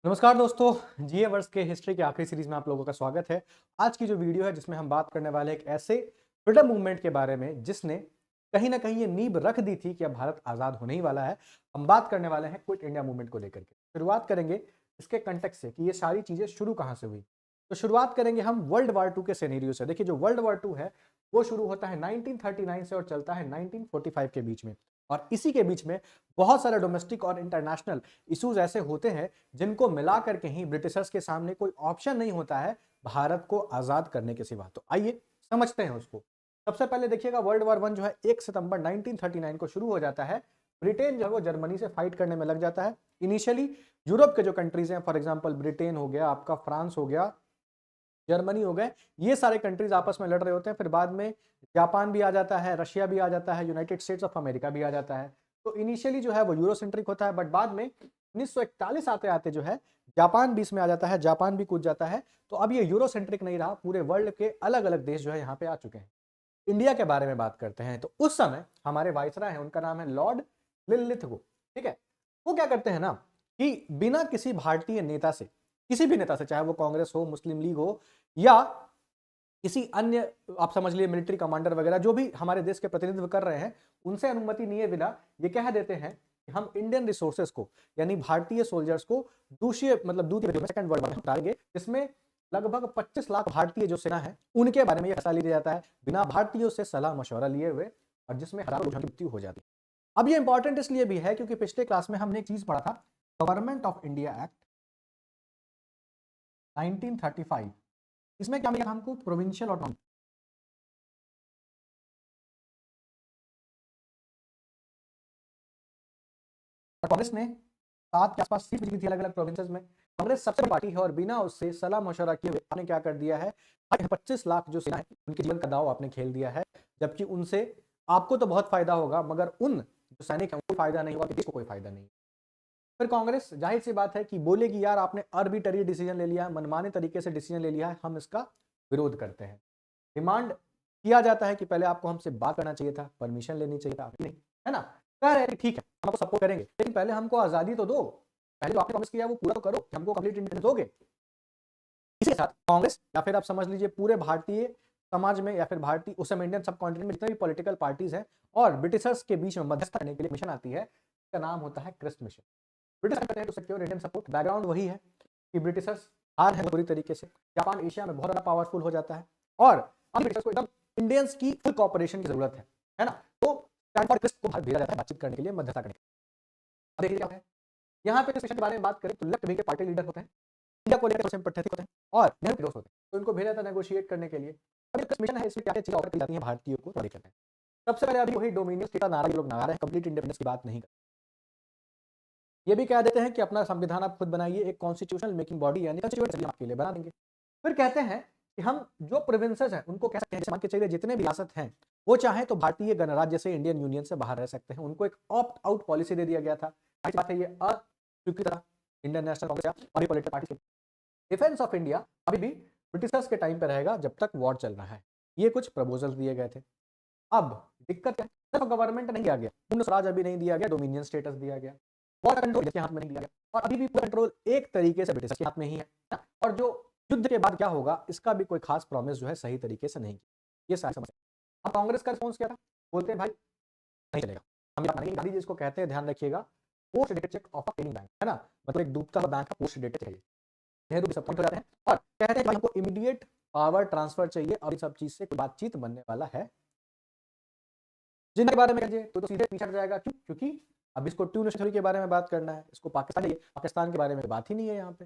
नमस्कार दोस्तों, जीए वर्ष के हिस्ट्री के आखिरी सीरीज में आप लोगों का स्वागत है। आज की जो वीडियो है जिसमें हम बात करने वाले एक ऐसे फ्रीडम मूवमेंट के बारे में जिसने कहीं ना कहीं ये नींव रख दी थी कि अब भारत आज़ाद होने ही वाला है। हम बात करने वाले हैं क्विट इंडिया मूवमेंट को लेकर के। शुरुआत करेंगे इसके कंटेक्स्ट से कि ये सारी चीज़ें शुरू कहाँ से हुई। तो शुरुआत करेंगे हम वर्ल्ड वार टू के सिनेरियो से। देखिए, जो वर्ल्ड वार टू है वो शुरू होता है 1939 से और चलता है 1945 के बीच में। और इसी के बीच में बहुत सारे डोमेस्टिक और इंटरनेशनल इश्यूज ऐसे होते हैं जिनको मिला करके ही ब्रिटिशर्स के सामने कोई ऑप्शन नहीं होता है भारत को आजाद करने के सिवा। तो आइए समझते हैं उसको। सबसे पहले देखिएगा, वर्ल्ड वार वन जो है 1 सितंबर 1939 को शुरू हो जाता है। ब्रिटेन जो है वो जर्मनी से फाइट करने में लग जाता है। इनिशियली यूरोप के जो कंट्रीज हैं, फॉर एग्जांपल ब्रिटेन हो गया, आपका फ्रांस हो गया, जर्मनी हो गए, ये सारे कंट्रीज आपस में लड़ रहे होते हैं। फिर बाद में जापान भी आ जाता है, रशिया भी आ जाता है, यूनाइटेड स्टेट्स ऑफ अमेरिका भी आ जाता है। तो इनिशियली जो है वो यूरोसेंट्रिक होता है, बट बाद में 1941 आते आते जो है जापान भी इसमें आ जाता है, जापान भी कूद जाता है। तो अब ये यूरोसेंट्रिक नहीं रहा, पूरे वर्ल्ड के अलग अलग देश जो है यहाँ पे आ चुके हैं। इंडिया के बारे में बात करते हैं तो उस समय हमारे वाइसराय हैं, उनका नाम है लॉर्ड लिलिथगो। ठीक है, वो क्या करते हैं ना कि बिना किसी भारतीय नेता से, किसी भी नेता से, चाहे वो कांग्रेस हो, मुस्लिम लीग हो, या किसी अन्य, आप समझ लिए मिलिट्री कमांडर वगैरह जो भी हमारे देश के प्रतिनिधित्व कर रहे हैं, उनसे अनुमति लिए बिना ये कह देते हैं कि हम इंडियन रिसोर्सेज को, यानी भारतीय सोल्जर्स को दूसरे मतलब द्वितीय सेकंड वर्ल्ड वॉर में डालेंगे, जिसमें लगभग 25 लाख भारतीय जो सेना है उनके बारे में यह फैसला लिया जाता है बिना भारतीयों से सलाह मशवरा लिए हुए, और जिसमें हजारों लोगों की मृत्यु हो जाती है। अब ये इंपॉर्टेंट इसलिए भी है क्योंकि पिछले क्लास में हमने एक चीज पढ़ा था, गवर्नमेंट ऑफ इंडिया एक्ट 1935। इसमें क्या मिला हमको? Provincial autonomy. कांग्रेस ने 7 के आसपास सीट जीती थी अलग अलग प्रोविंसेस में। कांग्रेस सबसे बड़ी पार्टी है और बिना उससे सलाह मशवरा किए हुए आपने क्या कर दिया है, 25 लाख जो सेना है उनके जीवन का दांव आपने खेल दिया है। जबकि उनसे आपको तो बहुत फायदा होगा, मगर उन जो सैनिक है उनको फायदा नहीं होगा, देश को कोई फायदा नहीं। फिर कांग्रेस जाहिर सी बात है कि बोलेगी यार आपने आर्बिटरी डिसीजन ले लिया है, मनमाने तरीके से डिसीजन ले लिया है, हम इसका विरोध करते हैं। डिमांड किया जाता है कि पहले आपको हमसे बात करना चाहिए था, परमिशन लेनी चाहिए था, नहीं, है ना। कह रहे हैं ठीक है हम आपको सपोर्ट करेंगे, लेकिन पहले हमको आजादी तो दो, पहले जो आपने प्रॉमिस किया वो पूरा तो करो, हमको कंप्लीट इंडिपेंडेंस दोगे। इसी के साथ कांग्रेस, या फिर आप समझ लीजिए पूरे भारतीय समाज में, या फिर भारतीय उस समय इंडियन सब कॉन्टिनेंट में जितने भी पॉलिटिकल पार्टीज हैं और ब्रिटिशर्स के बीच में मध्यस्थता करने के लिए मिशन आती है, इसका नाम होता है क्रिस्ट मिशन। ब्रिटिश करते हैं to secure Indian support. Background वही है कि ब्रिटिशर्स हार है पूरी तरीके से, जापान एशिया में बहुत ज्यादा पावरफुल हो जाता है और अब ब्रिटिशर्स को एकदम इंडियंस की फुल कॉपरेशन की जरूरत है ना। तो स्टैनफोर्ड क्रिस्ट को भारत भेजा जाता है बातचीत करने के लिए, मध्यस्थता करने के लिए। अब देखिए क्या होता है यहाँ पे, इस मिशन के बारे में बात करें तो लेफ्ट विंग के पार्टी लीडर होते हैं, इंडिया को लेकर सिंपैथेटिक होते हैं और नेहरू के दोस्त होते हैं, तो इनको भेजा जाता है नेगोशिएट करने के लिए। अब ये मिशन है, इसमें क्या क्या चीजें ऑफर की जाती हैं भारतीयों को, तो देख लेते हैं। सबसे पहले अभी वही डोमिनियन स्टेट का नारा ये लोग लगा रहे हैं, कंप्लीट इंडिपेंडेंस की बात नहीं करते। ये भी कह देते हैं कि अपना संविधान आप खुद बनाइए, एक कॉन्स्टिट्यूशनल मेकिंग बॉडी यानी कॉन्स्टिट्यूशन आपके लिए बना देंगे। फिर कहते हैं कि हम जो प्रोविंसेस हैं उनको कह सकते हैं, मान के चलिए जितने भी रियासत हैं वो चाहे तो भारतीय गणराज्य से, इंडियन यूनियन से बाहर रह सकते हैं, उनको एक ऑप्ट आउट पॉलिसी दे दिया गया था। अच्छी बात है, ये अस्वीकृत था इंडियन नेशनल कांग्रेस या और political party. Defence of India अभी भी ब्रिटिशर्स के टाइम पे रहेगा जब तक वॉर चल रहा है। ये कुछ प्रपोजल दिए गए थे। अब दिक्कत क्या है, सिर्फ गवर्नमेंट नहीं दिया गया, पूर्ण स्वराज अभी नहीं दिया गया, डोमिनियन स्टेटस दिया गया, वॉर कंट्रोल के हाथ में नहीं दिया गया, और अभी भी पूरा कंट्रोल एक तरीके से ब्रिटिश के हाथ में ही है ना? और जो युद्ध के बाद क्या होगा इसका भी कोई खास प्रॉमिस जो है सही तरीके से नहीं किया। ये सारी समस्या। अब कांग्रेस का रिस्पॉन्स क्या था? बोलते हैं भाई नहीं चलेगा, हम ये मानेंगे। गांधी जी इसको कहते हैं, ध्यान रखिएगा, post dated cheque of a paying bank, है ना, मतलब एक डूबता हुआ बैंक का पोस्ट डेटेड चाहिए। नेहरू भी सपोर्ट हो जाते हैं और कहते हैं कि हमको इमीडिएट पावर ट्रांसफर चाहिए और इस सब चीज से कोई बातचीत बनने वाला है जिनके बारे में कहिए तो सीधे पीछे हट जाएगा। क्यों? क्योंकि अब इसको ट्यून थ्योरी के बारे में बात करना है, इसको पाकिस्तान के बारे में बात ही नहीं है यहाँ पे।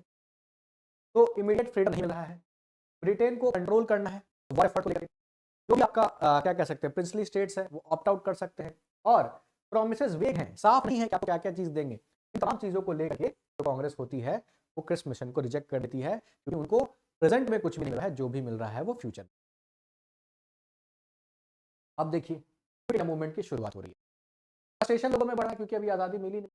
तो इमीडिएट फ्रीडम नहीं मिल रहा है, ब्रिटेन को कंट्रोल करना है, वॉर एफर्ट को लेकर जो भी आपका क्या कह सकते हैं प्रिंसली स्टेट्स है वो ऑप्ट आउट कर सकते हैं, और प्रोमिसेस वेग हैं, साफ नहीं है कि आपको क्या क्या चीज देंगे। इन तमाम चीजों को लेकर के जो कांग्रेस होती है वो क्रिस्ट मिशन को रिजेक्ट कर देती है, क्योंकि उनको प्रेजेंट में कुछ भी नहीं मिल रहा है, जो भी मिल रहा है वो फ्यूचर में। अब देखिए फ्रीडम मूवमेंट की शुरुआत हो रही है, फ्रस्ट्रेशन लोगों में बढ़ा क्योंकि अभी आजादी मिली नहीं।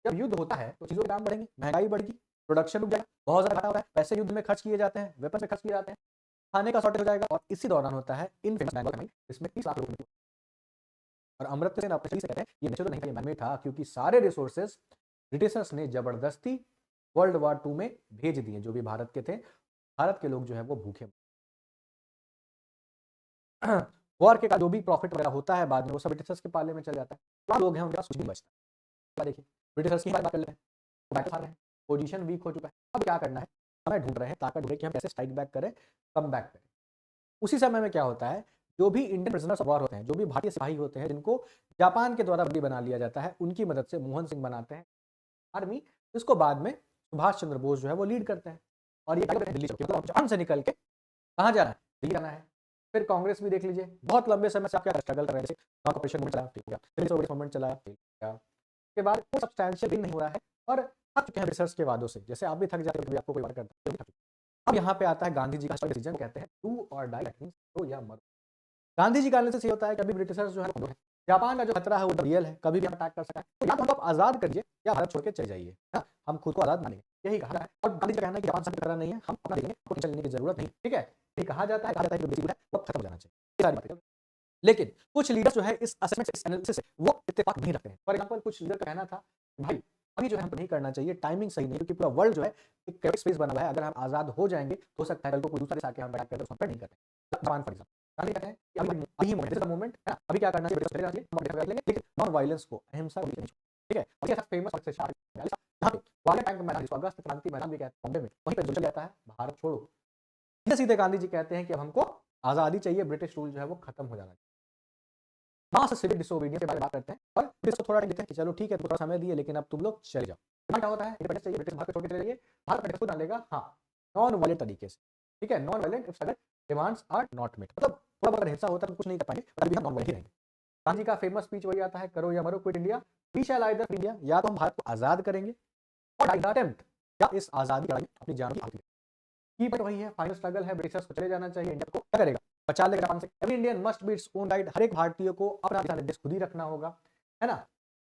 जब युद्ध होता है तो चीजों के दाम बढ़ेंगे, महंगाई बढ़ेगी, प्रोडक्शन रुक जाएगा, बहुत ज्यादा घाटा होता है, पैसे युद्ध में खर्च किए जाते हैं, वेपन में खर्च किए जाते हैं, खाने का शॉर्टेज हो जाएगा, और इसी दौरान होता है इन फेमस बैंगलोर में इसमें 30 लाख लोग। और अमृत सेन अपने से कहते हैं ये नेचुरल नहीं था, ये मैन मेड था, क्योंकि सारे रिसोर्सेज ब्रिटिशर्स ने जबरदस्ती वर्ल्ड वॉर 2 में भेज दिए। जो भी भारत के थे, भारत के लोग जो है वो भूखे वॉर के का जो भी प्रॉफिट वगैरह होता है बाद में वो सब ब्रिटिशर्स के पाले में चल जाता है। तो लोग हैं उनके पास कुछ भी नहीं बचता। देखिए ब्रिटिशर्स की बात कर लेते हैं, वो बैक खा रहे हैं, पोजीशन वीक हो चुका है। अब क्या करना है, समय ढूंढ रहे हैं, ताकत ढूंढ रहे हैं कि हम कैसे स्ट्राइक बैक करें, कम बैक करें। उसी समय में क्या होता है, जो भी इंडियन प्रिजनर्स ऑफ वॉर होते हैं, जो भी भारतीय सिपाही होते हैं जिनको जापान के द्वारा बंदी बना लिया जाता है, उनकी मदद से मोहन सिंह बनाते हैं आर्मी, जिसको बाद में सुभाष चंद्र बोस जो है वो लीड करते हैं। और ये दिल्ली मतलब जापान से निकल के कहाँ जाना है, दिल्ली जाना है। फिर कांग्रेस भी देख लीजिए, बहुत लंबे समय से आप क्या स्ट्रगल कर रहे थे, ऑपरेशन मूवमेंट चला, ठीक हो गया, फिर सोवियत मूवमेंट चला, ठीक हो गया, उसके बाद कोई सब्सटैंशियल भी नहीं हो रहा है और थक चुके हैं रिसर्च के वादों से। जैसे आप भी थक जाते हो, आपको कोई बात करता है। अब यहाँ पे आता है गांधी जी का डिसीजन, कहते हैं do or die, that means दो या मरो। गांधी जी का एनालिसिस ये होता है कि अभी ब्रिटिशर्स जो है जापान का जो खतरा है वो रियल है, कभी भी अटैक कर सकता है, तो या तो आप आजाद करिए या भारत छोड़ के चले जाइए, हम खुद को आजाद मानेंगे, यही कहा है। और गांधी जी का कहना है कि जापान से खतरा नहीं है, हम अपना देंगे, आपको टेंशन लेने की जरूरत नहीं, ठीक है। ये कहा जाता है कि जो है वो खत्म हो जाना चाहिए, सारी बातें। लेकिन कुछ लीडर जो है इस असेसमेंट इस एनालिसिस से वो इत्तेफाक नहीं रखते हैं। फॉर एग्जांपल कुछ लीडर का कहना था भाई अभी जो है हमको नहीं करना चाहिए, टाइमिंग सही नहीं, क्योंकि पूरा वर्ल्ड जो है एक कैपिक स्पेस बना हुआ है, अगर हम आजाद हो जाएंगे तो हो सकता है कल को कोई दूसरा देश आके हम अटैक करे, तो हम नहीं करते। जापान फॉर एग्जांपल गांधी कहते हैं कि अभी moment this is the moment है ना, अभी क्या करना चाहिए, चले जाइए, हम अटैक कर लेंगे, लेकिन नॉन वायलेंस को, अहिंसा को नहीं, ठीक है। और ये फेमस से यहां पे वाले टैंक मैदान, जिसको अगस्त क्रांति मैदान भी कहते हैं बॉम्बे में, वहीं पे जो चल जाता है भारत छोड़ो। सीधे सीधे गांधी जी कहते हैं कि अब हमको आजादी चाहिए, ब्रिटिश रूल जो है वो खत्म हो जाना चाहिए। मास सिविक डिसोबीडियंस के बारे में बात करते हैं और ब्रिटिश को थोड़ा टाइम देते हैं कि चलो ठीक है, थोड़ा समय दिए, लेकिन अब तुम लोग चले जाओ। क्या होता है, इंडिपेंडेंस चाहिए, ब्रिटिश भारत को छोड़ के चले जाइए, भारत खुद डालेगा, हाँ नॉन वायलेंट तरीके से, ठीक है, नॉन वायलेंट इफ अगर डिमांड्स आर नॉट मेट, मतलब थोड़ा बहुत हिंसा होता है तो कुछ नहीं कर पाएंगे, पर अभी हम नॉन वायलेंट ही रहेंगे। गांधी का फेमस स्पीच वही आता है, करो या मरो, quit India, we shall either India, या तो हम भारत को आजाद करेंगे और अटेम्प्ट, या इस आजादी लड़ाई अपनी जान की आहुति की। बट वही है, फाइनल स्ट्रगल है, ब्रिटिशर्स को चले जाना चाहिए, इंडिया को क्या करेगा, बचा लेगा जापान से। Every Indian must be its own right, हर एक भारतीय को अपना दिशा निर्देश खुद ही रखना होगा, है ना।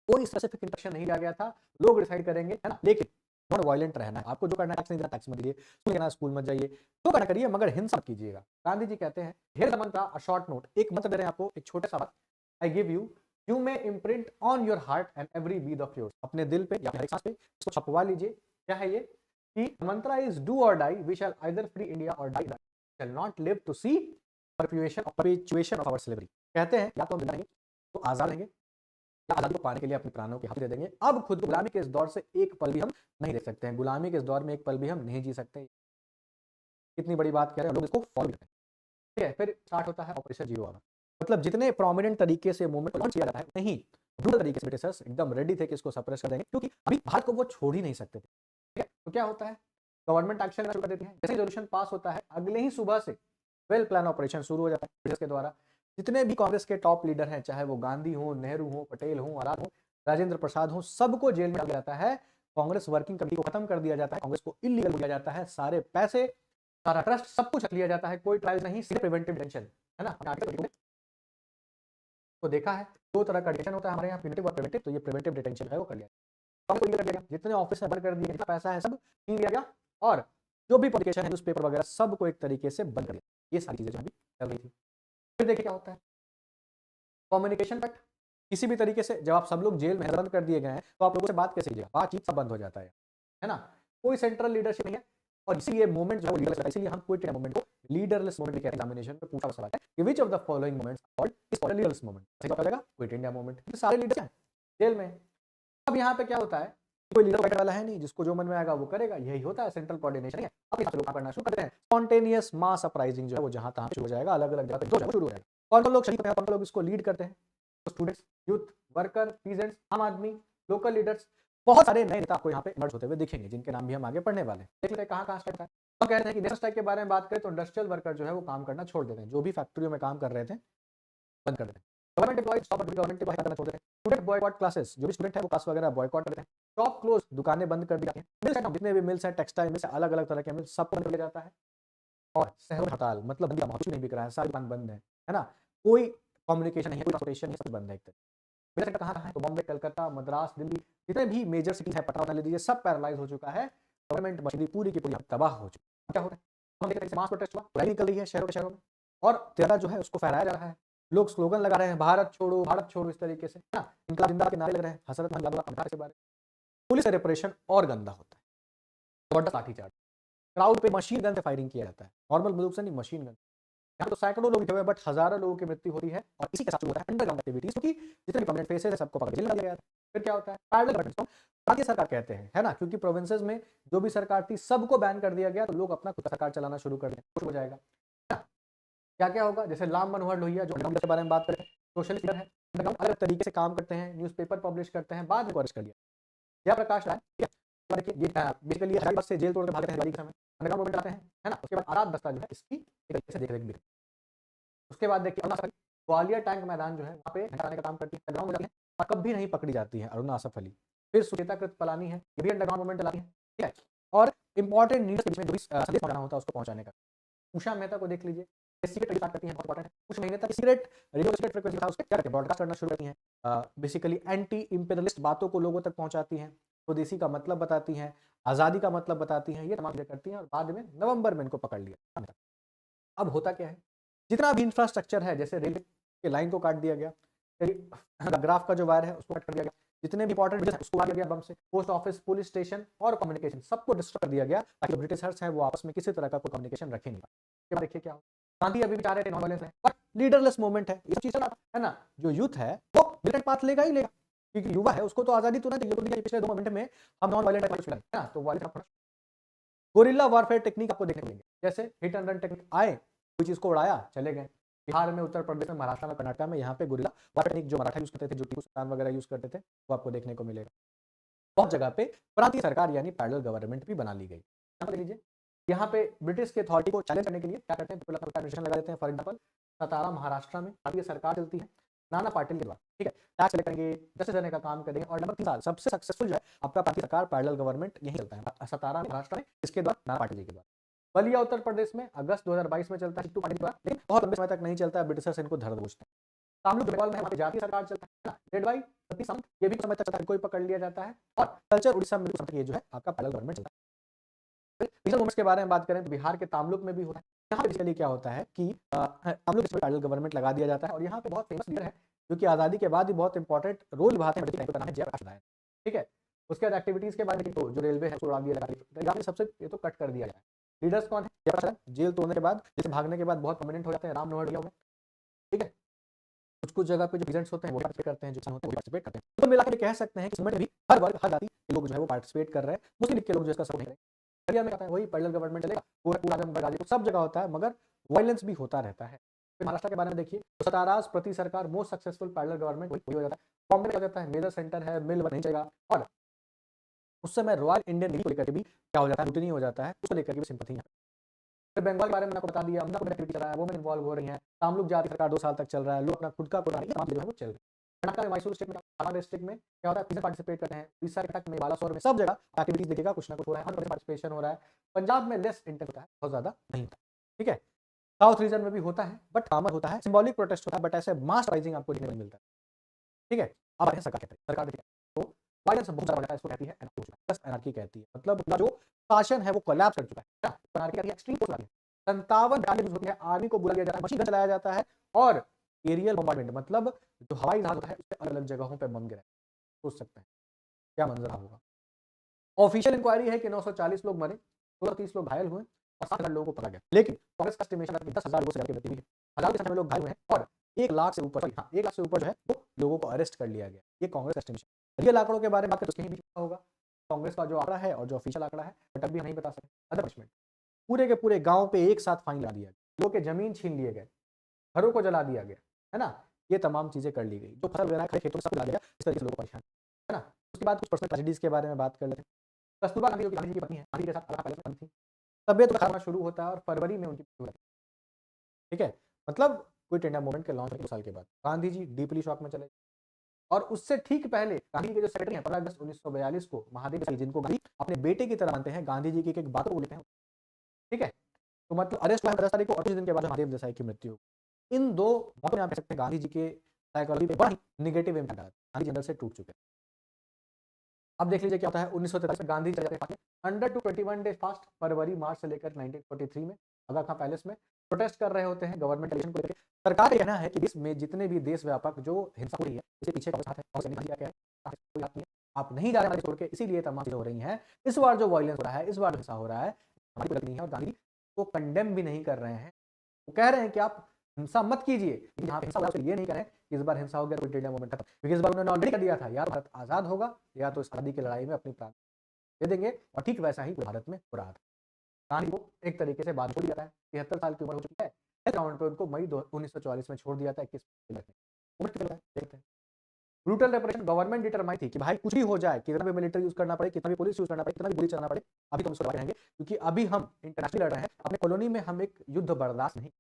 कोई स्पेसिफिक इंस्ट्रक्शन नहीं दिया गया था, लोग डिसाइड करेंगे, है ना, लेकिन नॉन वायलेंट रहना है। आपको जो करना है, टैक्स नहीं देना, टैक्स मत दीजिए, स्कूल जाना स्कूल मत जाइए, तो करना करिए, मगर हिंसा मत कीजिएगा। गांधी जी कहते हैं, हेयर द मंत्र, अ शॉर्ट नोट, एक मंत्र दे रहे हैं आपको, एक छोटा सा बात, I give you, you may imprint on your heart and every beat of yours, अपने दिल पे या हर एक सांस पे इसको छपवा लीजिए। क्या है ये, कि मंत्र is do or die, we shall either free India or die, shall not live to see perpetuation of our slavery. कहते हैं या तो हम जिंदा रहेंगे तो आजाद रहेंगे, या आजादी को पाने के लिए अपने प्राणों की आहुति दे देंगे। अब खुद को गुलामी के इस दौर से एक पल भी हम नहीं देख सकते हैं, गुलामी के इस दौर में एक पल भी हम नहीं जी सकते। कितनी बड़ी बात कह रहे हैं, लोग इसको फॉलो करते हैं, ठीक है। फिर स्टार्ट होता है ऑपरेशन जीरो आवर, मतलब जितने प्रोमिनेंट तरीके से मूवमेंट को लॉन्च किया जाता है, नहीं ब्रूटल तरीके से ब्रिटिशर्स एकदम रेडी थे कि इसको सप्रेस कर देंगे, क्योंकि अभी भारत को वो छोड़ ही नहीं सकते थे, ठीक है। तो क्या होता है, गवर्नमेंट एक्शन शुरू कर देती है, जैसे रेजोल्यूशन पास होता है अगले ही सुबह से वेल प्लान ऑपरेशन शुरू हो जाता है ब्रिटिश के द्वारा। जितने भी कांग्रेस के टॉप लीडर हैं, चाहे वो गांधी हो, नेहरू हो, पटेल हो, आजाद हो, राजेंद्र प्रसाद हो, सबको जेल में डाल दिया जाता है। कांग्रेस वर्किंग कमेटी को खत्म कर दिया जाता है, कांग्रेस को इलीगल किया जाता है, सारे पैसे, सारा ट्रस्ट, सब कुछ रख लिया जाता है, कोई ट्रायल नहीं, सीधे प्रिवेंटिव डिटेंशन, है ना। तो देखा है दो तरह का डिटेंशन होता है हमारे यहाँ, प्रिवेंटिव और प्रिवेंटिव, तो ये प्रिवेंटिव डिटेंशन है वो कर लिया, जितने ऑफिस है बंद कर दिए, जितना पैसा है सब छीन लिया गया, और जो भी पब्लिकेशन है, न्यूज़पेपर वगैरह, सबको एक तरीके से बंद कर दिया। ये सारी चीजें जो अभी चल रही थी। फिर देखिए क्या होता है, कम्युनिकेशन कट, किसी भी तरीके से जब आप सब लोग जेल में बंद कर दिए गए हैं, तो आप लोगों से बात कैसे कीजिएगा, बातचीत सब बंद हो जाता है ना। कोई सेंट्रल लीडरशिप नहीं है, और इसीलिए मूवमेंट जो है लीडरलेस है, इसीलिए हम क्विट इंडिया मूवमेंट को लीडरलेस मूवमेंट कहते हैं। एग्जामिनेशन में पूछा हुआ सवाल है कि which of the following movements called is called leaderless movement, सही जवाब आएगा क्विट इंडिया मूवमेंट। सारे लीडर हैं जेल में। अब यहाँ पे क्या होता है, कोई लीडर बैठने वाला है नहीं, जिसको जो मन में आएगा वो करेगा, यही होता है सेंट्रल कोऑर्डिनेशन है। अब यहाँ से लोग करना शुरू करते हैं, स्पॉन्टेनियस मास अपराइजिंग जो है वो जहां तहां शुरू हो जाएगा, अलग अलग जगह पे जो शुरू हो जाएगा। कौन लोग शहीद होते हैं, कौन लोग इसको लीड करते हैं, स्टूडेंट्स, यूथ, वर्कर, पीजेंट्स, आम आदमी, लोकल लीडर्स, बहुत सारे नए नेता आपको यहाँ पे इमर्ज होते हुए दिखेंगे, जिनके नाम भी हम आगे पढ़ने वाले हैं। देख लेते हैं कहाँ कहाँ स्ट्राइक है। हम कह रहे हैं कि नेशनल स्ट्राइक के बारे में बात करें तो इंडस्ट्रियल वर्कर जो है वो काम करना छोड़ देते हैं, जो भी फैक्ट्रियों में काम कर रहे थे बंद कर देते हैं। Government employees stop, government employ करना छोड़ देते हैं। स्टूडेंट बॉयकॉट क्लासेस, जो भी स्टूडेंट है वो क्लास वगैरह बॉयकॉट करते हैं। शॉप क्लोज, दुकानें बंद कर दी जाती हैं। मिल्स हैं, जितने भी मिल्स हैं, टेक्सटाइल मिल्स, अलग अलग तरह के मिल्स, सब बंद कर दिया जाता है। और शहरों में हड़ताल, मतलब बंद, कुछ नहीं बिक रहा है, सारी दुकान बंद है ना। कोई कम्युनिकेशन नहीं है, कोई ट्रांसपोर्टेशन नहीं, सब बंद है एक तरह। मेरा सेंटर कहाँ है, तो बॉम्बे, कलकत्ता, मद्रास, दिल्ली, जितने भी मेजर सिटीज है, पटना ले लीजिए, सब पैरालाइज हो चुका है। गवर्नमेंट मशीनरी पूरी की पूरी तबाह हो चुकी है। क्या हो रहा है, हम देख रहे हैं मास प्रोटेस्ट हुआ, रैली निकल रही है शहरों के शहरों में, और तिरंगा जो है उसको फहराया जा रहा है, लोग स्लोगन लगा रहे हैं, भारत छोड़ो, इस तरीके से ना, इनकलाब जिंदाबाद के नारे लग रहे हैं, हसरत महल यादव के बारे। पुलिस का रिप्रेशन और गंदा होता है। जबरदस्त लाठीचार्ज, क्राउड पे मशीन गन से फायरिंग किया जाता है, नॉर्मल बंदूक से नहीं, मशीन गन। यहाँ तो सैकड़ों लोग हुए, बट हजारों लोगों की मृत्यु होती है और इसी के साथ शुरू होता है अंडरग्राउंड एक्टिविटीज, क्योंकि जितने भी परमानेंट फेसेस है सबको पकड़ के जेल डाल दिया गया था। फिर क्या होता है, पैरेलल गवर्नमेंट को राज्य सरकार कहते हैं, है ना, क्योंकि प्रोविंसेस में जो भी सरकार थी सबको बैन कर दिया गया, तो लोग अपना खुद का सरकार चलाना शुरू कर दें, कुछ हो जाएगा। क्या क्या होगा, जैसे राम मनोहर लोहिया जो अंडरग्राउंड के बारे में बात करें, सोशलिस्ट लीडर है, अंडरग्राउंड अलग तरीके से काम करते हैं, न्यूज़पेपर पब्लिश करते हैं, बाद में अरेस्ट कर लिया। जयप्रकाश राय, ठीक है, देखिए ये बेसिकली हजारीबाग से जेल तोड़ के भागते हैं, अंडरग्राउंड मूवमेंट आते हैं, है ना। उसके बाद आराध दस्ता जो है इसकी एक तरीके से देख रेख भी। उसके बाद देखिए अरुणा असफ अली, ग्वालियर टैंक मैदान जो है वहाँ पे हटाने का काम करती है, अंडरग्राउंड में जाती है और कभी नहीं पकड़ी जाती है अरुणा असफ अली। फिर सुचेता कृतपलानी है, ये भी अंडरग्राउंड मूवमेंट चलाती है, ठीक है, और इंपॉर्टेंट न्यूज़ के बीच में जो भी संदेश पहुंचाना होता है उसको पहुंचाने का। उषा मेहता को देख लीजिए, सीक्रेट रेडियो स्टार्ट करती हैं, बहुत इंपॉर्टेंट है, कुछ महीने तक सीक्रेट रेडियो सीक्रेट फ्रीक्वेंसी था, उसके क्या करते हैं, ब्रॉडकास्ट करना शुरू करती हैं, बेसिकली एंटी इंपीरियलिस्ट बातों को लोगों तक पहुंचाती हैं, स्वदेशी का मतलब बताती हैं, आज़ादी का मतलब बताती हैं, ये तमाम चीजें करती हैं और बाद में नवंबर में इनको पकड़ लिया। अब होता क्या है, जितना भी इंफ्रास्ट्रक्चर है, जैसे रेलवे के लाइन को काट दिया गया, ग्राफ का जो वायर है उसको कट कर दिया गया, जितने भी इंपॉर्टेंट है उसको काट दिया गया बम से, पोस्ट ऑफिस, पुलिस स्टेशन और कम्युनिकेशन सबको डिस्ट्रॉय कर दिया गया, ताकि ब्रिटिशर्स हैं वो आपस में किसी तरह का कोई कम्युनिकेशन रखे नहीं। के बाद देखिए क्या हो, गांधी अभी भी चाह रहे थे नॉन वायलेंस है, बट लीडरलेस मूवमेंट है, ये सब चीज चला है ना, जो यूथ है वो मिलिटेंट पाथ लेगा ही लेगा, क्योंकि युवा है उसको तो आजादी तो ना चाहिए, पिछले 2 मिनट में हम नॉन वायलेंट है ना, तो वायलेंस गोरिल्ला वारफेयर टेक्निक आपको देखने को मिलेंगे, जैसे हिट एंड रन टेक्निक, आए कोई चीज को उड़ाया चले गए, बिहार में, उत्तर प्रदेश में, महाराष्ट्र में, कर्नाटक में, यहाँ पे गोरिल्ला वारफेयर टेक्निक जो मराठा यूज करते थे, जो टीपू सुल्तान वगैरह यूज करते थे, वो आपको देखने को मिलेगा। बहुत जगह पे प्रांतीय सरकार यानी पैरेलल गवर्नमेंट भी बना ली गई। लीजिए यहाँ पे ब्रिटिश के अथॉरिटी को चैलेंज करने के लिए क्या करते हैं, एडमिनिस्ट्रेशन लगा देते हैं। फॉर एग्जांपल सतारा महाराष्ट्र में भारतीय सरकार चलती है नाना पाटिल के द्वारा, ठीक है, टैक्स कलेक्ट करेंगे, जस्टिस देने का काम करेंगे, और नंबर 3 साल सबसे सक्सेसफुल जो है आपका प्रांतीय सरकार पैरेलल गवर्नमेंट यही चलता है सतारा महाराष्ट्र में, इसके द्वारा नाना पाटिल जी के द्वारा। बलिया उत्तर प्रदेश में अगस्त 2022 में चलता है चिट्टू पाटिल द्वारा, लेकिन बहुत लंबे समय तक नहीं चलता है, ब्रिटिशर्स इनको धर दबोचते हैं। तामलुक बंगाल में हमारी जातीय सरकार चलता है ना, लेड बाय सती सामंत, ये भी समय तक चलता है, कोई पकड़ लिया जाता है। और कल्चर उड़ीसा में भी ये जो है आपका पैरेलल गवर्नमेंट चलता है। रीजनल मूवमेंट्स के बारे में बात करें तो बिहार के तामलुक में भी होता है। यहाँ पे बेसिकली क्या होता है कि तामलुक में पैरेलल गवर्नमेंट लगा दिया जाता है, और यहाँ पे बहुत फेमस लीडर है जो कि आज़ादी के बाद भी बहुत इंपॉर्टेंट रोल निभाते हैं, जयप्रकाश नारायण, ठीक है। उसके बाद एक्टिविटीज के बारे में जो रेलवे है उड़ा दिया जाता है, सबसे ये तो कट कर दिया जाए। लीडर्स कौन है, जयप्रकाश नारायण, जेल तोड़ने के बाद, जैसे भागने के बाद बहुत परमानेंट हो जाते हैं, राम मनोहर लोहिया हो गए, ठीक है। कुछ जगह पे जो प्रेजेंट्स होते हैं वो पार्टिसिपेट करते हैं, जो होते हैं वो पार्टिसिपेट करते हैं। तो मिलाकर कह सकते हैं कि इसमें भी हर वर्ग, हर जाति के लोग जो है वो पार्टिसिपेट कर रहे हैं। मुस्लिम लीग के लोग जो इसका सपोर्ट नहीं कर रहे हैं, में आता है वही पैरेलल गवर्नमेंट चलेगा, पूरा गाजीपुर सब जगह होता है, मगर वायलेंस भी होता रहता है। फिर महाराष्ट्र के बारे में देखिए, तो सताराज प्रति सरकार मोस्ट सक्सेसफुल पैरेलल गवर्नमेंट वही हो जाता है। बॉम्बे में हो जाता है, मेजर सेंटर है, मिल नहीं चलेगा, और उस समय रॉयल इंडियन नेवी को लेकर भी क्या हो जाता है, रूटीन हो जाता है, उसको लेकर भी सिंपैथी है। फिर बंगाल के बारे में आपको बता दिया, अमना एक्टिविटी चल रहा है, वो में इन्वॉल्व हो रही है। तामलुक जाति सरकार 2 साल तक चल रहा है, लोग अपना खुद का जो है वो चल रहा है। कर्नाटक में मैसूर स्टेट में, डिस्ट्रिक्ट में क्या होता है, पीछे पार्टिसिपेट करते हैं, उड़ीसा कटक में, बालासोर में, सब जगह एक्टिविटीज देखिएगा कुछ ना कुछ हो रहा है, हर पार्टिसिपेशन हो रहा है। पंजाब में लेस इंटेंस होता है, बहुत ज्यादा नहीं होता, ठीक है। साउथ रीजन में भी होता है, बट कामन होता है, सिंबॉलिक प्रोटेस्ट होता है, बट ऐसे मास राइजिंग आपको देखने को मिलता है, ठीक है। अब आते हैं सरकार कहते हैं, सरकार देखिए तो वायलेंस बहुत ज्यादा है, इसको कहती है एनार्की कहती है, मतलब जो शासन है वो कोलैप्स कर चुका है, एनार्की कहती है, एक्सट्रीम फोर्स आ गई। 57 होती है, आर्मी को बुला लिया जाता है, मशीन गन चलाया जाता है, और एरियल बॉम्बार्डमेंट मतलब जो हवाई जहाज होता है उसके अलग अलग जगहों पे बम गिरे। सोच सकते हैं क्या मंजर होगा। ऑफिशियल इंक्वायरी है कि 940 लोग मरे, 1630 लोग घायल हुए और 7,000 लोगों को पकड़ा गया, लेकिन कांग्रेस का एस्टिमेशन है कि 10,000 लोगों से ज्यादा की मृत्यु हुई है, हजारों की संख्या में लोग घायल हुए हैं, और 1 लाख से ऊपर, हाँ 1 लाख से ऊपर जो है वो लोगों को अरेस्ट कर लिया गया। ये कांग्रेस का एस्टिमेशन। रियल आंकड़ों के बारे में बात करें तो कहीं भी होगा, कांग्रेस का जो आंकड़ा है और जो ऑफिशियल आंकड़ा है बट अभी नहीं बता सकते। अदर पनिशमेंट, पूरे के पूरे गांव पे एक साथ फाइन लगा दिया गया, लोगों के जमीन छीन लिए गए, घरों को जला दिया गया, है ना, ये तमाम चीजें कर ली गई, जो फसल वगैरह खड़े खेतों में सब जला दिया, इस तरीके से लोगों को परेशान, है ना। उसके बाद कुछ पर्सनल ट्रेजेडीज के बारे में बात कर लेते हैं। कस्तूरबा गांधी जो कि गांधी जी की पत्नी है, गांधी के साथ अलग पैलेस में बंद थी, तबियत खराब होना शुरू होता है और फरवरी में उनकी मृत्यु होती है, ठीक है। मतलब क्विट इंडिया मूवमेंट के लॉन्च होने के 2 साल के बाद गांधी जी डीपली शॉक में चले, और उससे ठीक पहले गांधी जी के जो सेक्रेटरी हैं 15 अगस्त 1942 को महादेव देसाई, जिनको गांधी अपने बेटे की तरह मानते हैं, गांधी जी की एक बात को लेते हैं, ठीक है। तो मतलब अरेस्ट हुआ 10 तारीख को, और कुछ दिन के बाद महादेव देसाई की मृत्यु। इन 2 मौतों में आप कह सकते हैं गांधी जी के साइकोलॉजी पे बड़ा ही नेगेटिव इंपैक्ट आया, गांधी जी अंदर से टूट चुके हैं। अब देख लीजिए क्या होता है, 1943 में गांधी चले जाते हैं अंडर टू 21 डे फास्ट, फरवरी मार्च से लेकर 1943 में आगा खां पैलेस में प्रोटेस्ट कर रहे होते हैं गवर्नमेंट इलेक्शन को लेकर। सरकार का कहना है कि देश में जितने भी देश व्यापक जो हिंसा हो रही है इसके पीछे कांग्रेस हाथ है, और क्या है, कोई हाथ नहीं है। आप नहीं जा रहे छोड़ के, इसीलिए तमाम चीजें हो रही हैं। इस बार जो वायलेंस हो रहा है, इस बार जो हिंसा हो रहा है, हमारी गलती नहीं है और गांधी को कंडेम भी नहीं कर रहे हैं। वो कह रहे हैं कि आप हिंसा मत कीजिए, लेकिन यहाँ पे हिंसा हो रहा है ये नहीं कह रहे कि इस बार हिंसा हो गया तो इंडिया मूवमेंट खत्म, क्योंकि इस बार उन्होंने ऑलरेडी कर दिया था, या भारत आजाद होगा या तो इस आजादी की लड़ाई में अपनी प्राण दे देंगे, और ठीक वैसा ही भारत में हो रहा था। गांधी को एक तरीके से बाद छोड़ दिया है, 73 साल की उम्र हो चुकी है, ग्राउंड पे उनको मई 1944 में छोड़ दिया था 21 में। उम्र कितना है देखते हैं। ब्रूटल रेप्रेशन गवर्नमेंट डिटरमाइन थी कि भाई कुछ भी हो जाए, कितना भी मिलिट्री यूज करना पड़े, कितना भी पुलिस यूज करना पड़े, कितना भी गोली चलाना पड़े, अभी तो हम सुरक्षित रहेंगे, क्योंकि अभी हम इंटरनेशनल लड़ रहे हैं, अपने कॉलोनी में हम एक युद्ध बर्दाश्त नहीं,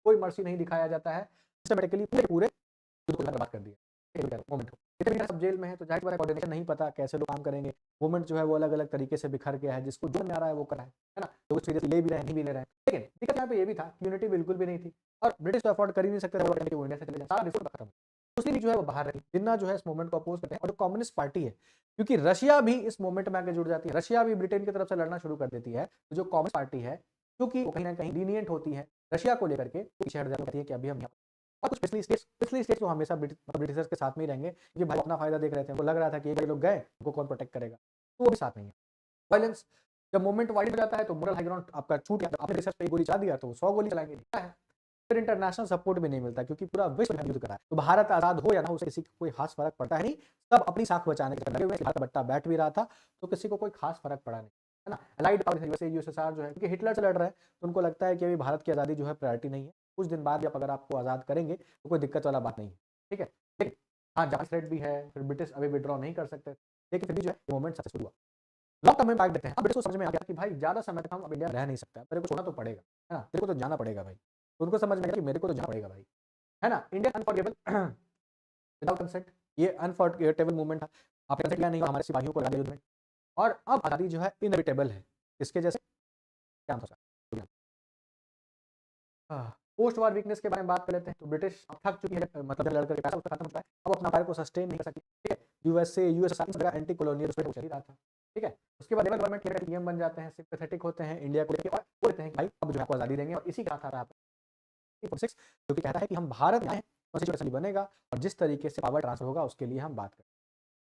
कोई मर्सी नहीं दिखाया जाता है, सिस्टमेटिकली पूरे युद्ध को बर्बाद कर दिया। मोमेंट इतने सब जेल में है, तो जाहिर बात है कोऑर्डिनेशन नहीं पता कैसे लोग काम करेंगे, मूवमेंट जो है वो अलग अलग तरीके से बिखर गया है, जिसको जो में आ रहा है वो कर रहा है ना, तो उस वजह से ले भी रहे हैं, नहीं भी ले रहे हैं। लेकिन दिक्कत यहाँ पे ये भी था कि यूनिटी बिल्कुल भी नहीं थी, और ब्रिटिश तो अफोर्ड कर ही नहीं सकते थे कि वो इंडिया से चले जाए, सारा रिसोर्स खत्म। दूसरी लीग जो है वो बाहर रही, जिन्ना जो है इस मूवमेंट को अपोज करते हैं, और जो कम्युनिस्ट पार्टी है, क्योंकि रशिया भी इस मूवमेंट में आके जुड़ जाती है, रशिया भी ब्रिटेन की तरफ से लड़ना शुरू कर देती है, तो जो कम्युनिस्ट पार्टी है, क्योंकि वो कहीं ना कहीं लीनियंट होती है रशिया को लेकर के, पीछे हट जाती है कि अभी हम यहाँ, और कुछ पिछली स्टेट्स तो हमेशा ब्रिटिशर्स के साथ में ही रहेंगे, क्योंकि भाई अपना फायदा देख रहे थे, उनको लग रहा था कि ये लोग गए, उनको कौन प्रोटेक्ट करेगा, तो वो भी साथ नहीं है। वायलेंस, जब मूवमेंट वाइड हो जाता है तो मोरल हाई ग्राउंड आपका छूट गया, आपने रिसर्च पे गोली चला दिया तो 100 गोली चलाएंगे, फिर इंटरनेशनल सपोर्ट भी नहीं मिलता, क्योंकि पूरा विश्व युद्ध कर रहा है, तो भारत आजाद हो या ना हो, उसे किसी को कोई खास फर्क पड़ता है नहीं, सब अपनी साख बचाने के चक्कर में भारत बट्टा बैठ भी रहा था, तो किसी को कोई खास फर्क पड़ा नहीं, है ना। अलाइड पावर यूएसए यूएसएसआर जो है, क्योंकि हिटलर से लड़ रहे हैं, तो उनको लगता है कि अभी भारत की आज़ादी जो है प्रायोरिटी नहीं है, कुछ दिन बाद जब अगर आपको आज़ाद करेंगे तो कोई दिक्कत वाला बात नहीं है, ठीक है। लेकिन हाँ, जापान थ्रेट भी है, फिर ब्रिटिश अभी विड्रॉ नहीं कर सकते, लेकिन फिर भी जो है मूवमेंट सक्सेसफुल हुआ। लॉन्ग टर्म में इम्पैक्ट देते हैं, अब ब्रिटिश को समझ में आ गया कि भाई ज़्यादा समय तक हम अब इंडिया में रह नहीं सकते, मेरे को छोड़ना तो पड़ेगा, है ना, तेरे को तो जाना पड़ेगा भाई, तो उनको समझ में आया कि मेरे को तो जाना पड़ेगा भाई, है ना। इंडिया अनफॉरगेबल विदाउट कंसेंट, ये अनफॉरगेटेबल मूवमेंट था, आपने कंसेंट लिया नहीं, हमारे सिपाहियों को लगा दिया युद्ध में, और अब आज़ादी जो है इनएविटेबल है, इसके जैसे क्या था। पोस्ट वार वीकनेस के बारे में बात कर लेते हैं, तो ब्रिटिश अब थक चुकी है, मतलब लड़कर पैसा उसका खत्म होता है, अब अपना फायर को सस्टेन नहीं कर सकती, ठीक है। यूएसए यूएसएसआर एंटी कॉलोनियल उसमें चल ही रहा था, ठीक है। उसके बाद लेबर गवर्नमेंट के पीएम बन जाते हैं, सिंपैथेटिक होते हैं इंडिया को लेकर, और बोलते हैं कि भाई अब जो है आपको आज़ादी देंगे, और इसी का था रहा 6 जो कि कहता है कि हम भारत में आए हैं, कॉन्स्टिट्यूशन बनेगा, और जिस तरीके से पावर ट्रांसफर होगा उसके लिए हम बात करें,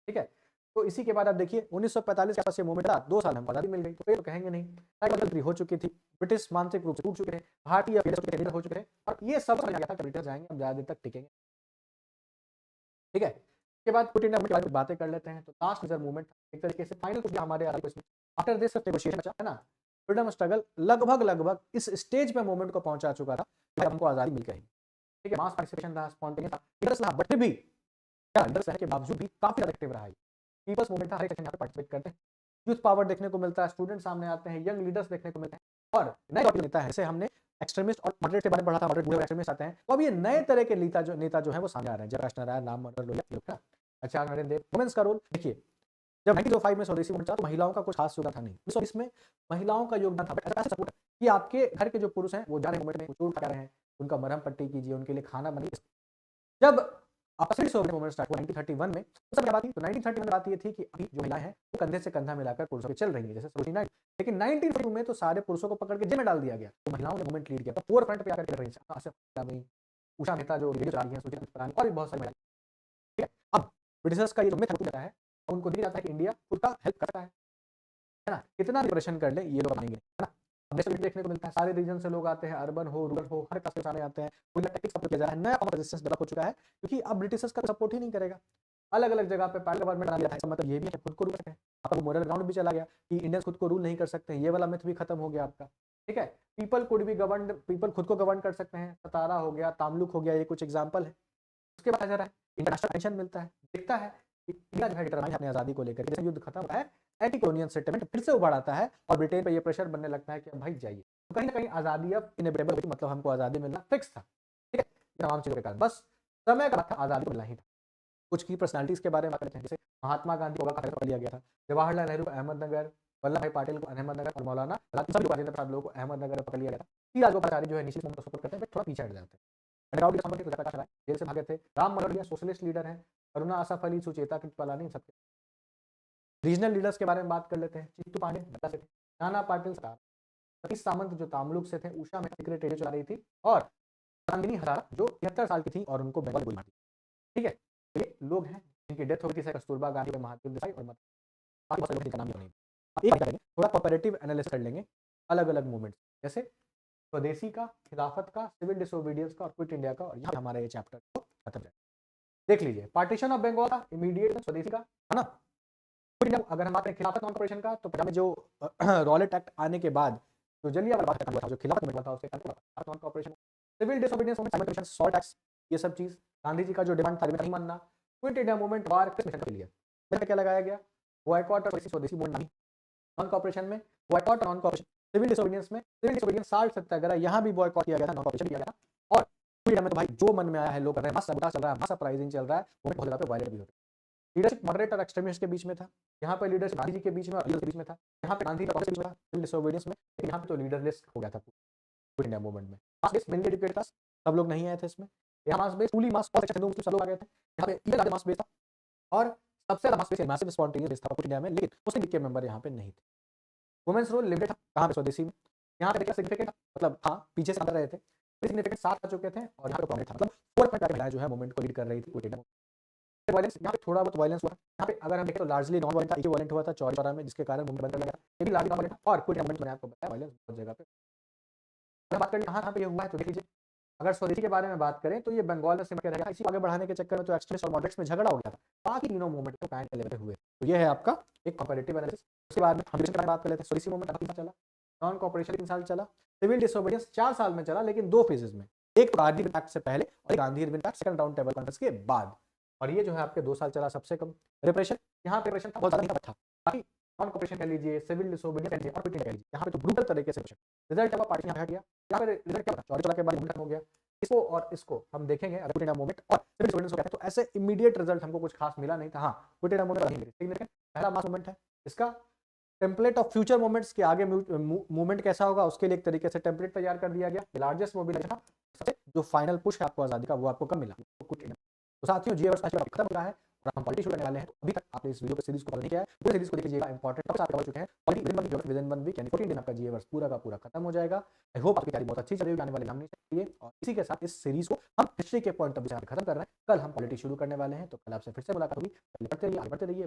ठीक है। तो इसी के बाद आप देखिए 1945 के आसपास ये मूवमेंट था, 2 साल में आज़ादी मिल गई, तो ये कहेंगे नहीं, साइकोलॉजिकली हो चुकी थी, ब्रिटिश मानसिक रूप से टूट चुके थे, भारतीय लीडर हो चुके थे, और ये सब समझ आ गया था कि ब्रिटिश जाएंगे, हम ज़्यादा देर तक टिकेंगे, ठीक है। उसके बाद क्विट इंडिया मूवमेंट के बारे में बातें कर लेते हैं, तो लास्ट मेजर मूवमेंट एक तरीके से फाइनल कुछ हमारे आफ्टर दिस नेगोशिएशन है ना, फ्रीडम स्ट्रगल लगभग इस स्टेज पे मूवमेंट को पहुंचा चुका था कि हमको आज़ादी मिल गई, ठीक है। मास पार्टिसिपेशन था, स्पॉन्टेनियस था, लीडर्स था, बट भी क्या लीडर्स रहने के बावजूद भी काफी ज्यादा एक्टिव रहा है, पीपल्स मूवमेंट था, हर एक सेक्शन यहाँ पे पार्टिसिपेट करते हैं, यूथ पावर देखने को मिलता है, स्टूडेंट सामने आते हैं, यंग लीडर्स देखने को मिलते हैं, और नए टॉपिक नेता है, जैसे हमने एक्सट्रीमिस्ट और मॉडरेट के बारे में पढ़ा था, मॉडरेट बूढ़े एक्सट्रीमिस्ट आते हैं, तो अब ये नए तरह के नेता जो है वो सामने आ रहे हैं, जयप्रकाश नारायण, राम मनोहर लोहिया, आचार्य नरेंद्र देव। वुमेन्स का रोल देखिए, जब 1905 में स्वदेशी मूवमेंट चला तो महिलाओं का कुछ खास योगदान था नहीं, 1920 में महिलाओं का योगदान था, बट ऐसा सपोर्ट कि आपके घर के जो पुरुष हैं वो जा रहे मूवमेंट में, चोट खा रहे हैं, उनका मरहम पट्टी कीजिए, उनके लिए खाना बनाइए। जब आपस मूवमेंट स्टार्ट हुआ 1931 में, तो सब क्या बात थी, तो 1931 में बात ये थी कि अभी जो महिलाएं हैं वो कंधे से कंधा मिलाकर पुरुषों के चल रही है, जैसे सरोजिनी नायडू, लेकिन 1942 में तो सारे पुरुषों को पकड़ के जेल में डाल दिया गया, तो महिलाओं ने मूवमेंट लीड किया, तो फोर फ्रंट पे आकर कर रही है, उषा मेहता जो रेडियो चला रही है, सुचित्रा परानी, और भी बहुत सारी महिलाएं, ठीक है। अब ब्रिटिशर्स का ये जो मिथ है, उनको दिया जाता है कि इंडिया खुद का हेल्प करता है ना, कितना रिप्रेशन कर ले ये लोग मानेंगे, है ना। देखने को मिलता है, सारे रीजन से लोग आते हैं, अर्बन हो रूरल हो, हर कास्ट के सामने आते हैं, पूरी टैक्टिक्स अप्लाई किया जा रहा है, नया रेजिस्टेंस डेवलप हो चुका है, क्योंकि अब ब्रिटिशर्स का सपोर्ट ही नहीं करेगा, अलग अलग जगह पे पैरेलल गवर्नमेंट बना दिया है, मतलब ये भी है खुद को रूल करते हैं, आपका मोरल ग्राउंड भी चला गया कि इंडियंस खुद को रूल नहीं कर सकते, ये वाला मिथ भी खत्म हो गया आपका, ठीक है। People could be govern, people खुद को गवर्न कर सकते हैं, सतारा हो गया, तामलुक हो गया, ये कुछ एग्जाम्पल है। उसके बाद आ जा रहा है इंटरनेशनल टेंशन मिलता है, दिखता है इंडिया जो है डिटरमाइन अपनी आज़ादी को लेकर, जैसे युद्ध खत्म होता है, एंटी कॉलोनियल सेंटिमेंट फिर से उभर आता है, और ब्रिटेन पे ये प्रेशर बनने लगता है कि भाई जाइए, तो कहीं ना कहीं आज़ादी अब इनएविटेबल होगी, मतलब हमको आज़ादी मिलना फिक्स था, ठीक है, तमाम चीज़ों के कारण बस समय का था, आज़ादी को मिलना ही था। कुछ की पर्सनालिटीज़ के बारह में बात करते हैं, जैसे महात्मा गांधी को का लिया गया था, जवाहरलाल नेहरू को अहमदनगर, वल्लभ भाई पटेल को अहमदनगर, और मौलाना सभी राजेंद्र प्रसाद लोगों को अहमदनगर पकड़ लिया गया था। टी राजगोपालाचारी जो है निश्चित मूवमेंट को सपोर्ट करते हैं, थोड़ा पीछे हट जाते हैं, जेल से भागे थे। राम मनोहर लोहिया सोशलिस्ट लीडर हैं, अरुणा आसफ अली, सुचेता कृपलानी, सबके। रीजनल लीडर्स के बारे में बात कर लेते हैं, चित्तू पांडे से थे, नाना पाटिल सतीश सामंत जो तामलुक से थे, उषा मेहता सीक्रेट रेडियो चला रही थी, और चांदनी हजारा जो 73 साल की थी और उनको बंगाल गोली मारी, ठीक है। ये लोग हैं जिनकी डेथ हो गई थी, कस्तूरबा गांधी, महात्मा देसाई और बाकी बहुत सारे लोग जिनका नाम याद नहीं। अब एक करेंगे, थोड़ा कंपैरेटिव एनालिसिस कर लेंगे अलग-अलग मूवमेंट्स, जैसे स्वदेशी का, खिलाफत का, सिविल डिसोबीडियंस का और क्विट इंडिया का, और यहाँ हमारा ये चैप्टर खत्म है। देख लीजिए, पार्टीशन ऑफ बंगाल का इमीडिएट स्वदेशी का, है ना? क्विट इंडिया, अगर हम बात करें खिलाफत नॉन कॉर्पोरेशन का, तो पंजाब में जो रॉलेट एक्ट आने के बाद जो जलियांवाला बाग हुआ था, जो खिलाफत मूवमेंट हुआ था, उससे non corporation, civil disobedience movement, Simon commission, salt tax, ये सब चीज, गांधी जी का जो डिमांड था नहीं मानना, क्विट इंडिया मूवमेंट, वार मिशन के लिए क्या लगाया गया, बॉयकॉट और स्वदेशी मूवमेंट, नॉन कॉर्पोरेशन में बॉयकॉट और नॉन कॉर्पोरेशन, सिविल डिसोबीडियंस में सिविल डिसोबीडियंस, साल्ट सत्याग्रह, यहाँ भी बॉयकॉट किया गया था, नॉन कॉर्पोरेशन किया गया था। और क्विट में तो भाई जो मन में आया है लोग कर रहे हैं, मास सबूता चल रहा है, मास अपराइजिंग चल रहा है, वो बहुत जगह पे वायलेट भी हो रहा है। लीडरशिप मॉडरेट और एक्सट्रीमिस्ट के बीच में था, यहाँ पे लीडरशिप गांधी जी के बीच में और लीडर के बीच में था, यहाँ पे गांधी का बीच में था सिविल डिसोबीडियंस में, लेकिन यहाँ पे तो लीडरलेस हो गया था क्विट इंडिया मूवमेंट में। मास बेस मेनली एजुकेटेड क्लास, सब लोग नहीं आए थे इसमें, यहाँ मास बेस फुली मास बहुत अच्छे सब लोग आ गए थे, यहाँ पे ये ज्यादा मास बेस था, और सबसे ज्यादा मास बेस मैसिव स्पॉन्टेनियस बेस था क्विट इंडिया में, लेकिन मुस्लिम लीग के मेंबर यहाँ पे नहीं थे। वुमेन्स रोल लिमिटेड था, कहाँ पे स्वदेशी में, यहाँ पे देखिए सिग्निफिकेंट, मतलब हाँ पीछे से अंदर रहे थे, सिग्निफिकेंट साथ आ चुके थे, और यहाँ पे प्रॉमिनेंट था, मतलब 4 महिलाएं जो है मूवमेंट को लीड कर रही थी क्विट इंडिया। वायलेंस, यहाँ पे थोड़ा बहुत वायलेंस हुआ, यहाँ पे अगर हम देखें तो लार्जली नॉन वायलेंट था, इक्विवेलेंट हुआ था चौरी चौरा में, जिसके कारण मूवमेंट बंद कर दिया गया, ये भी लार्जली नॉन वायलेंट था, और क्विट इंडिया मूवमेंट मैंने आपको बताया वायलेंस बहुत जगह पे। अगर बात करें कहाँ पे ये हुआ है, तो देख लीजिए, अगर स्वदेशी के बारे में बात करें तो ये बंगाल में सिमट के रहेगा, इसी को आगे बढ़ाने के चक्कर में तो एक्सट्रीमिस्ट और मॉडरेट्स में झगड़ा हो गया था, बाकी तीनों मूवमेंट को कायम कर लेते हुए। तो ये है आपका एक कंपैरेटिव एनालिसिस। उसके बाद में हम के बारे में बात कर लेते हैं। स्वदेशी मूवमेंट 3 साल चला, नॉन कॉर्पोरेशन 3 साल चला, सिविल डिसोबीडियंस 4 साल में चला, लेकिन 2 फेजेस में, एक तो गांधी एक्ट से पहले और एक Gandhi act second round table conference के बाद, और ये जो है आपके 2 साल चला सबसे कम। रिप्रेशन, यहाँ पे रिप्रेशन बहुत ज्यादा था, बाकी नॉन कॉर्पोरेशन कह लीजिए, सिविल डिसोबीडियंस और क्विट इंडिया कह लीजिए, यहाँ पे तो ब्रूटल तरीके से रिजल्ट क्या हुआ, पार्टीशन यहाँ हट गया, यहाँ पे रिजल्ट क्या हुआ, चौरी चौरा के बाद मूवमेंट हो गया। इसको और इसको हम देखेंगे, अगर क्विट इंडिया मूवमेंट और सिविल डिसोबीडियंस को कहते हैं, तो ऐसे इमीडिएट रिजल्ट हमको कुछ खास मिला नहीं था। हाँ, क्विट इंडिया मूवमेंट पहला मास मूवमेंट है, इसका टेम्पलेट ऑफ फ्यूचर मूवमेंट्स के आगे मूवमेंट कैसा होगा उसके लिए एक तरीके से टेम्पलेट तैयार कर दिया गया। लार्जेस्ट मोबिलाइजेशन था, सबसे जो फाइनल पुश है आपको आजादी का, वो आपको कब मिला, तो साथियों जी खत्म हो रहा है और हम पॉलिटी शुरू करने वाले हैं। तो अभी तक आपने इस वीडियो को सीरीज को नहीं किया है, पूरे सीरीज को देखिएगा, इंपॉर्टेंट टॉपिक्स आप कवर चुके हैं ऑलरेडी। विदिन 1 वीक यानी 14 दिन आपका जीएवर्स पूरा का पूरा खत्म हो जाएगा। आई होप आपकी तैयारी बहुत अच्छी चल रही है, आने वाले एग्जाम नहीं चाहिए। और इसी के साथ इस सीरीज को हम हिस्ट्री के पॉइंट ऑफ व्यू से खत्म कर रहे हैं। कल हम पॉलिटी शुरू करने वाले हैं, तो कल आपसे फिर से मुलाकात होगी। पढ़ते रहिए, आगे बढ़ते रहिए।